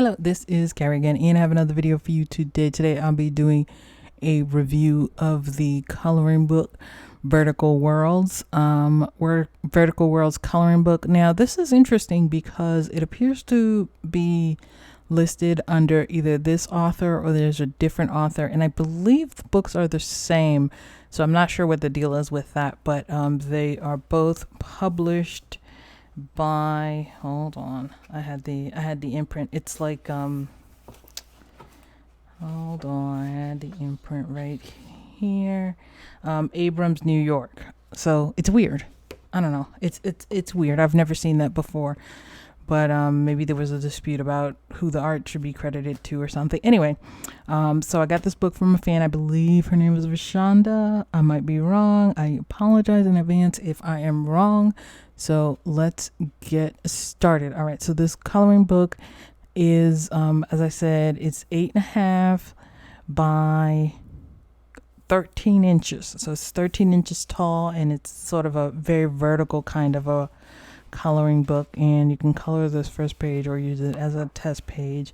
Hello, this is Carrie again, and I have another video for you today. Today I'll be doing a review of the coloring book Vertical Worlds. Vertical Worlds coloring book. Now this is interesting because it appears to be listed under either this author or there's a different author, and I believe the books are the same, so I'm not sure what the deal is with that, but they are both published by, hold on, I had the imprint. It's like hold on, I had the imprint right here. Abrams, New York. So it's weird. I don't know, it's weird. I've never seen that before, but maybe there was a dispute about who the art should be credited to or something. Anyway, so I got this book from a fan. I believe her name was Rashonda. I might be wrong. I apologize in advance if I am wrong. So let's get started. All right, so this coloring book is, as I said, it's 8.5 by 13 inches. So it's 13 inches tall, and it's sort of a very vertical kind of a coloring book, and you can color this first page or use it as a test page.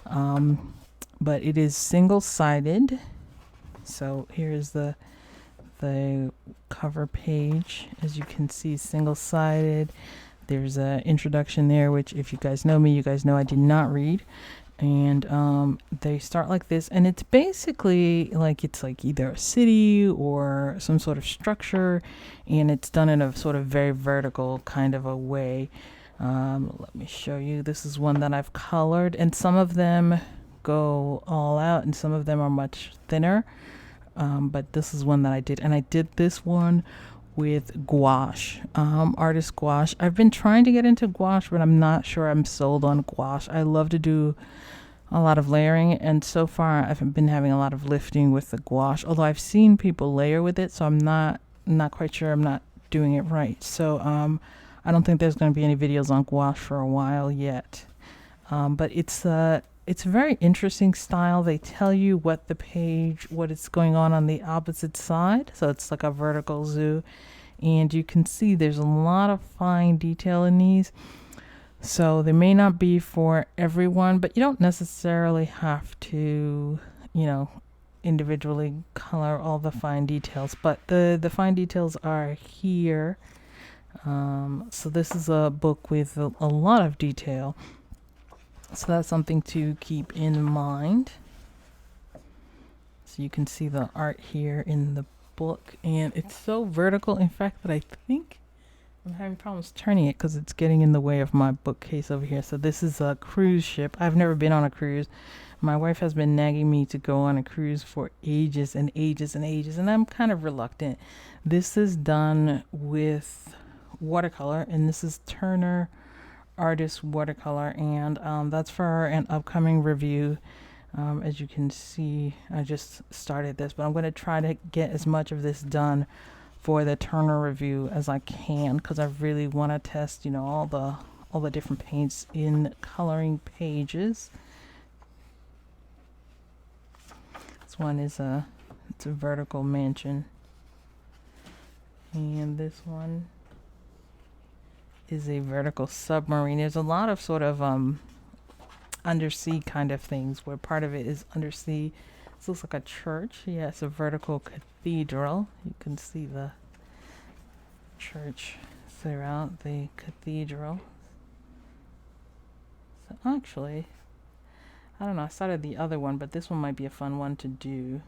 But it is single-sided. So here's the cover page. As you can see, single-sided. There's an introduction there, which if you guys know me, you guys know I did not read. And they start like this, and it's basically like it's like either a city or some sort of structure, and it's done in a sort of very vertical kind of a way. Let me show you. This is one that I've colored, and some of them go all out and some of them are much thinner. But this is one that I did, and I did this one with gouache, artist gouache. I've been trying to get into gouache, but I'm not sure I'm sold on gouache. I love to do a lot of layering, and so far I've been having a lot of lifting with the gouache, although I've seen people layer with it, so I'm not quite sure I'm not doing it right. So I don't think there's going to be any videos on gouache for a while yet. But it's a very interesting style. They tell you what is going on the opposite side. So it's like a vertical zoo. And you can see there's a lot of fine detail in these. So they may not be for everyone, but you don't necessarily have to, individually color all the fine details. But the fine details are here. So this is a book with a lot of detail. So that's something to keep in mind. So you can see the art here in the book, and it's so vertical, in fact, that I think I'm having problems turning it because it's getting in the way of my bookcase over here. So this is a cruise ship. I've never been on a cruise. My wife has been nagging me to go on a cruise for ages and ages and ages, and I'm kind of reluctant. This is done with watercolor, and this is Turner artist watercolor, and that's for an upcoming review. As you can see, I just started this, but I'm going to try to get as much of this done for the Turner review as I can, because I really want to test all the different paints in coloring pages. This one is it's a vertical mansion, and this one is a vertical submarine. There's a lot of sort of undersea kind of things where part of it is undersea. This looks like a church. Yeah, it's a vertical cathedral. You can see the church throughout the cathedral. So actually, I don't know, I started the other one, but this one might be a fun one to do.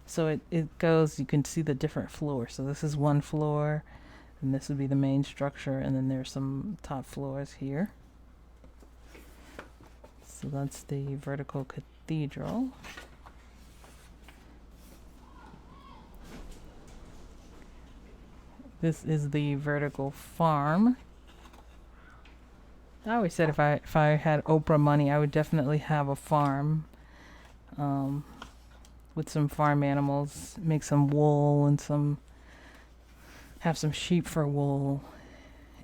So it goes, you can see the different floors. So this is one floor, and this would be the main structure, and then there's some top floors here. So that's the vertical cathedral. This is the vertical farm. I always said if I had Oprah money, I would definitely have a farm with some farm animals, make some wool and have some sheep for wool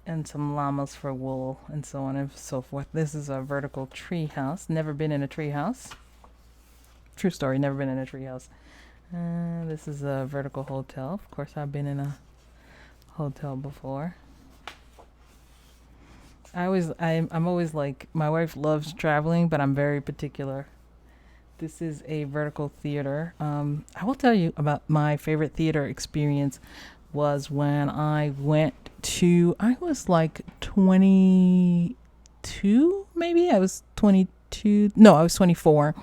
and some llamas for wool and so on and so forth. This is a vertical tree house. Never been in a tree house. True story, never been in a tree house. This is a vertical hotel. Of course, I've been in a hotel before. I'm always like, my wife loves traveling, but I'm very particular. This is a vertical theater. I will tell you about my favorite theater experience was when I went to, I was like 22, maybe. I was 22. No, I was 24.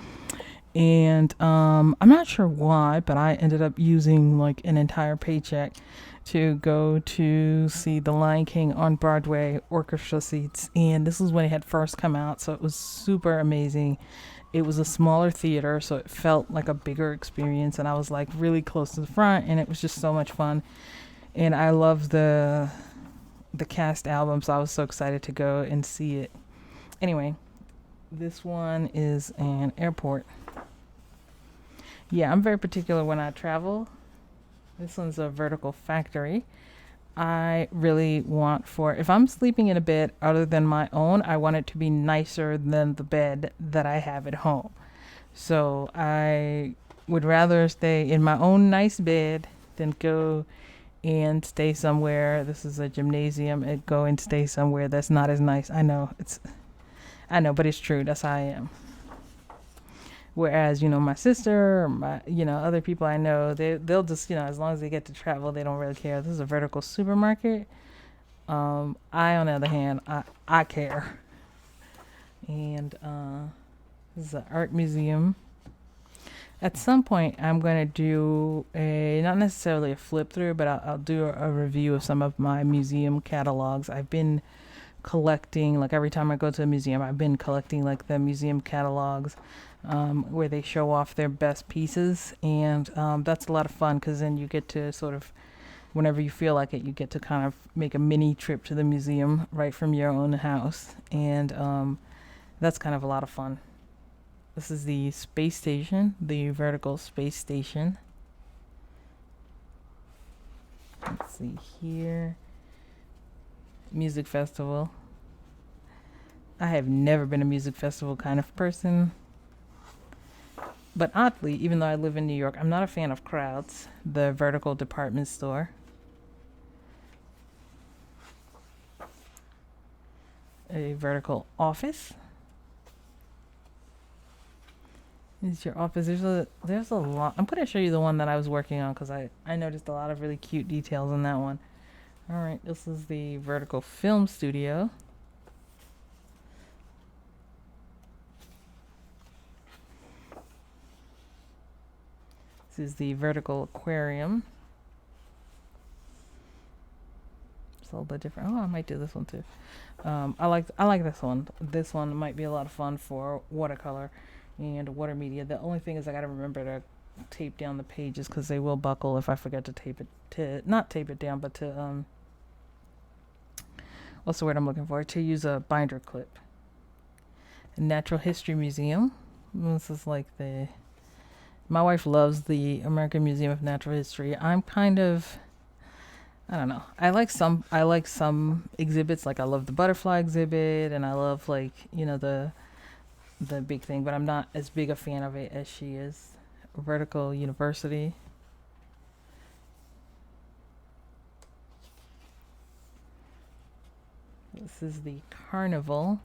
And I'm not sure why, but I ended up using like an entire paycheck to go to see The Lion King on Broadway, orchestra seats. And this was when it had first come out, so it was super amazing. It was a smaller theater, so it felt like a bigger experience, and I was like really close to the front, and it was just so much fun. And I love the cast album, so I was so excited to go and see it. Anyway, this one is an airport. Yeah, I'm very particular when I travel. This one's a vertical factory. I really want for, if I'm sleeping in a bed other than my own, I want it to be nicer than the bed that I have at home. So I would rather stay in my own nice bed than go and stay somewhere. This is a gymnasium, and go and stay somewhere that's not as nice. I know, but it's true. That's how I am. Whereas, my sister or my, other people I know, they'll just, as long as they get to travel, they don't really care. This is a vertical supermarket. I, on the other hand, I care. And this is an art museum. At some point, I'm going to do not necessarily a flip through, but I'll do a review of some of my museum catalogs. I've been collecting, like every time I go to a museum, I've been collecting like the museum catalogs. Where they show off their best pieces, and that's a lot of fun because then you get to sort of, whenever you feel like it, you get to kind of make a mini trip to the museum right from your own house, and that's kind of a lot of fun. This is the space station, the vertical space station. Let's see here. Music festival. I have never been a music festival kind of person. But oddly, even though I live in New York, I'm not a fan of crowds. The vertical department store. A vertical office. This is your office. There's a lot. I'm going to show you the one that I was working on because I noticed a lot of really cute details in that one. All right, this is the vertical film studio. This is the vertical aquarium. It's a little bit different. Oh, I might do this one too. I like this one. This one might be a lot of fun for watercolor and water media. The only thing is I gotta remember to tape down the pages because they will buckle if I forget to not tape it down, but to what's the word I'm looking for? To use a binder clip. Natural History Museum. This is like my wife loves the American Museum of Natural History. I'm kind of, I don't know. I like some exhibits. Like I love the butterfly exhibit, and I love like the big thing. But I'm not as big a fan of it as she is. Vertical University. This is the Carnival.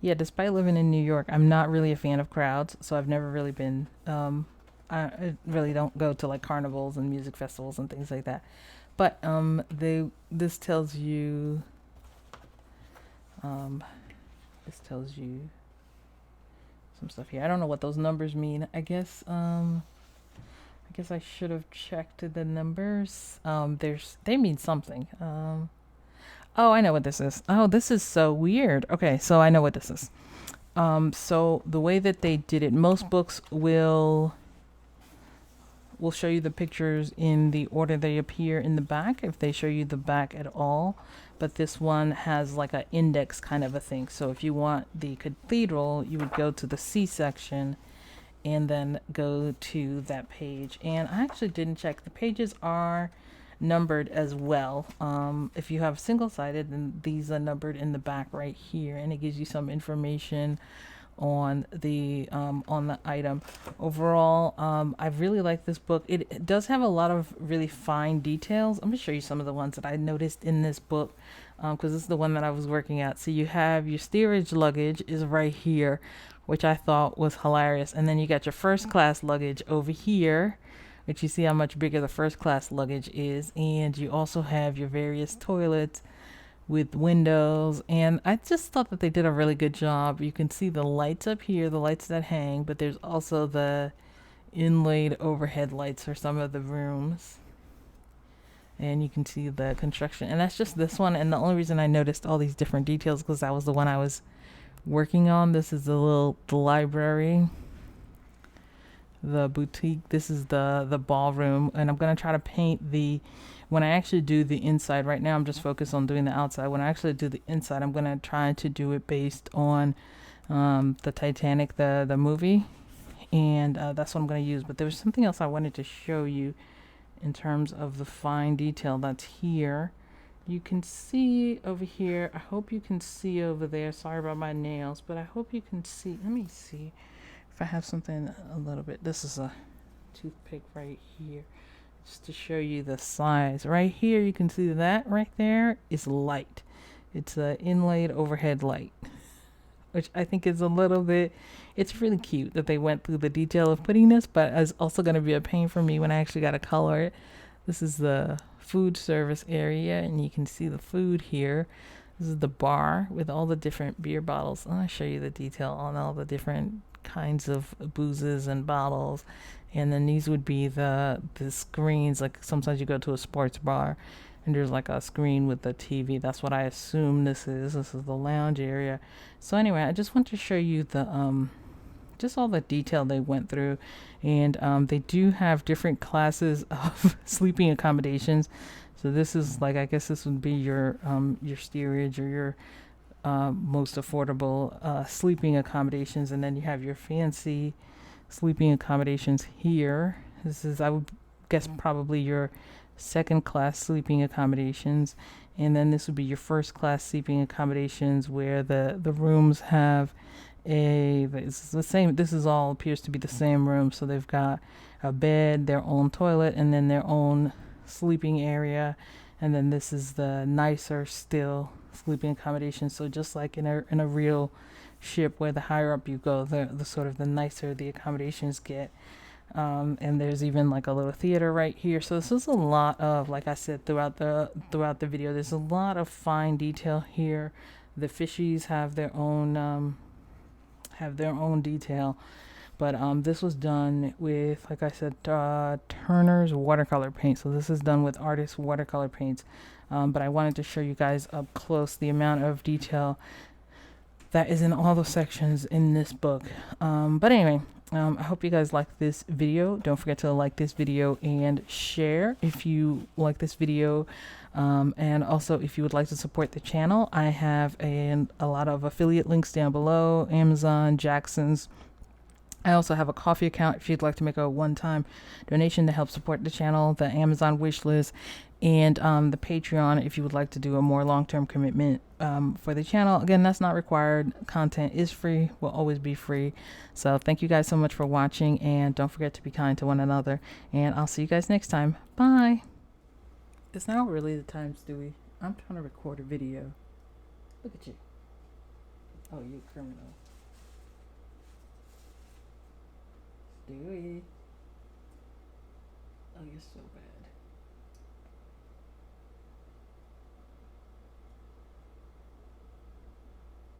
Yeah, despite living in New York, I'm not really a fan of crowds, so I've never really been, I really don't go to like carnivals and music festivals and things like that. But this tells you some stuff here. I don't know what those numbers mean. I guess I should have checked the numbers. They mean something. Oh, I know what this is. Oh, this is so weird. Okay, so I know what this is. So the way that they did it, most books will show you the pictures in the order they appear in the back, if they show you the back at all. But this one has like an index kind of a thing. So if you want the Cathedral, you would go to the C section and then go to that page. And I actually didn't check. The pages are numbered as well. If you have single-sided, then these are numbered in the back right here, and it gives you some information on the item. Overall, I really like this book. It does have a lot of really fine details. I'm gonna show you some of the ones that I noticed in this book, because this is the one that I was working at. So you have your steerage luggage is right here, which I thought was hilarious, and then you got your first class luggage over here, which you see how much bigger the first class luggage is, and you also have your various toilets with windows. And I just thought that they did a really good job. You can see the lights up here, the lights that hang, but there's also the inlaid overhead lights for some of the rooms, and you can see the construction. And that's just this one, and the only reason I noticed all these different details because that was the one I was working on. This is the library, the boutique. This is the ballroom, and I'm gonna try to paint the when I actually do the inside. Right now I'm just focused on doing the outside. When I actually do the inside, I'm gonna try to do it based on the Titanic, the movie, and that's what I'm gonna use. But there was something else I wanted to show you in terms of the fine detail that's here. You can see over here, I hope you can see over there, sorry about my nails, but I hope you can see. Let me see if I have something a little bit. This is a toothpick right here, just to show you the size. Right here, you can see that right there is light. It's an inlaid overhead light, which I think is a little bit, it's really cute that they went through the detail of putting this, but it's also going to be a pain for me when I actually got to color it. This is the food service area, and you can see the food here. This is the bar with all the different beer bottles. I'll show you the detail on all the different kinds of boozes and bottles. And then these would be the screens. Like sometimes you go to a sports bar and there's like a screen with the TV. That's what I assume this is. This is the lounge area. So anyway, I just want to show you the just all the detail they went through. And they do have different classes of sleeping accommodations. So this is like, I guess this would be your steerage or your most affordable sleeping accommodations. And then you have your fancy sleeping accommodations here. This is, I would guess, probably your second class sleeping accommodations. And then this would be your first class sleeping accommodations, where the rooms have it's the same. This is all appears to be the same room. So they've got a bed, their own toilet, and then their own sleeping area. And then this is the nicer still sleeping accommodation. So just like in a real ship, where the higher up you go, the sort of the nicer the accommodations get. And there's even like a little theater right here. So this is a lot of, like I said, throughout the video, there's a lot of fine detail here. The fishies have their own detail, but this was done with, like I said, Turner's watercolor paint. So this is done with artist watercolor paints, but I wanted to show you guys up close the amount of detail that is in all the sections in this book. But anyway, I hope you guys like this video. Don't forget to like this video and share if you like this video. And also, if you would like to support the channel, I have a lot of affiliate links down below: Amazon, Jackson's. I also have a Coffee account if you'd like to make a one-time donation to help support the channel, the Amazon wish list, and the Patreon if you would like to do a more long-term commitment for the channel. Again, that's not required. Content is free, will always be free. So thank you guys so much for watching, and don't forget to be kind to one another, and I'll see you guys next time. Bye. It's not really the time, Stewie. I'm trying to record a video. Look at you. Oh, you criminal. Stewie. Oh, you're so bad.